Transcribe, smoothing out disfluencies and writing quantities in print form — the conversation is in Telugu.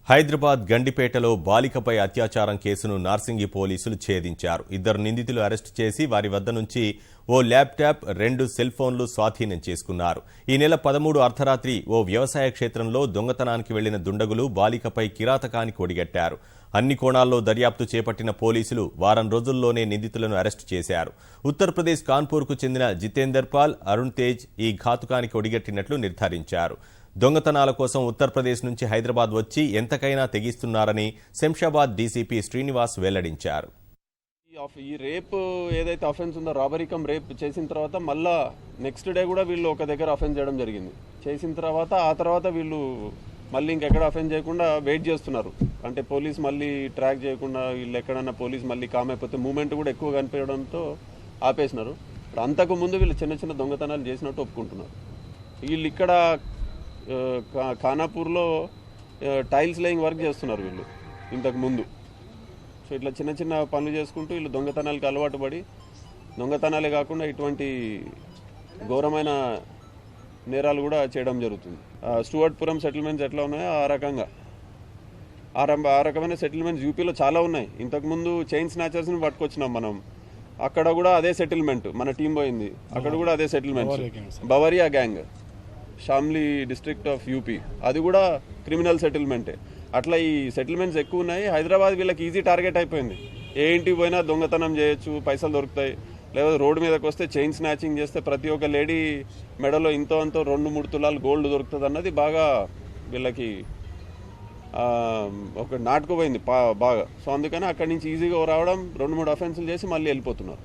హైదరాబాద్ గండిపేటలో బాలికపై అత్యాచారం కేసును నార్సింగి పోలీసులు ఛేదించారు. 2 నిందితులు అరెస్టు చేసి వారి వద్ద నుంచి ఓ ల్యాప్టాప్, 2 సెల్ ఫోన్లు స్వాధీనం చేసుకున్నారు. ఈ నెల 13 అర్ధరాత్రి ఓ వ్యవసాయ క్షేత్రంలో దొంగతనానికి వెళ్లిన దుండగులు బాలికపై కిరాతకానికి ఒడిగట్టారు. అన్ని కోణాల్లో దర్యాప్తు చేపట్టిన పోలీసులు వారం రోజుల్లోనే నిందితులను అరెస్టు చేశారు. ఉత్తరప్రదేశ్ కాన్పూర్కు చెందిన జితేందర్ పాల్, అరుణ్ తేజ్ ఈ ఘాతుకానికి ఒడిగట్టినట్లు నిర్ధారించారు. దొంగతనాల కోసం ఉత్తరప్రదేశ్ నుంచి హైదరాబాద్ వచ్చి ఎంతకైనా తెగిస్తున్నారని శంషాబాద్ డీసీపీ శ్రీనివాస్ వెల్లడించారు. ఈ రేప్ ఏదైతే అఫెన్స్ ఉందో, రాబరీ కమ్ రేప్ చేసిన తర్వాత మళ్ళా నెక్స్ట్ డే కూడా వీళ్ళు ఒక దగ్గర అఫెన్స్ చేయడం జరిగింది. చేసిన తర్వాత ఆ తర్వాత వీళ్ళు మళ్ళీ ఇంకెక్కడ అఫెన్స్ చేయకుండా వెయిట్ చేస్తున్నారు. అంటే పోలీస్ మళ్ళీ ట్రాక్ చేయకుండా వీళ్ళు ఎక్కడన్నా పోలీస్ మళ్ళీ కామ్ అయిపోతే మూమెంట్ కూడా ఎక్కువ కనిపించడంతో ఆపేసినారు. అంతకు ముందు వీళ్ళు చిన్న చిన్న దొంగతనాలు చేసినట్టు ఒప్పుకుంటున్నారు. వీళ్ళు ఇక్కడ ఖానాపూర్లో టైల్స్ లేయింగ్ వర్క్ చేస్తున్నారు వీళ్ళు ఇంతకు ముందు. సో ఇట్లా చిన్న చిన్న పనులు చేసుకుంటూ వీళ్ళు దొంగతనాలకు అలవాటు పడి, దొంగతనాలే కాకుండా ఇటువంటి ఘోరమైన నేరాలు కూడా చేయడం జరుగుతుంది. స్టూవర్ట్పురం సెటిల్మెంట్స్ ఎట్లా ఉన్నాయో ఆ రకంగా ఆ రకమైన సెటిల్మెంట్స్ యూపీలో చాలా ఉన్నాయి. ఇంతకుముందు చైన్ స్నాచర్స్ని పట్టుకొచ్చినాం మనం, అక్కడ కూడా అదే సెటిల్మెంట్, మన టీం పోయింది అక్కడ కూడా అదే settlement. Bawaria gang, Shamli district of UP, అది కూడా క్రిమినల్ సెటిల్మెంటే. అట్లా ఈ సెటిల్మెంట్స్ ఎక్కువ ఉన్నాయి. హైదరాబాద్ వీళ్ళకి ఈజీ టార్గెట్ అయిపోయింది. ఏ ఇంటికి పోయినా దొంగతనం చేయొచ్చు, పైసలు దొరుకుతాయి. లేదా రోడ్డు మీదకి వస్తే చైన్ స్నాచింగ్ చేస్తే ప్రతి ఒక్క లేడీ మెడలో ఇంతో అంతో 2-3 తులాలు గోల్డ్ దొరుకుతుంది అన్నది బాగా వీళ్ళకి ఒక నాటుకుపోయింది బాగా. సో అందుకని అక్కడి నుంచి ఈజీగా రావడం, 2-3 అఫెన్సులు చేసి మళ్ళీ వెళ్ళిపోతున్నారు.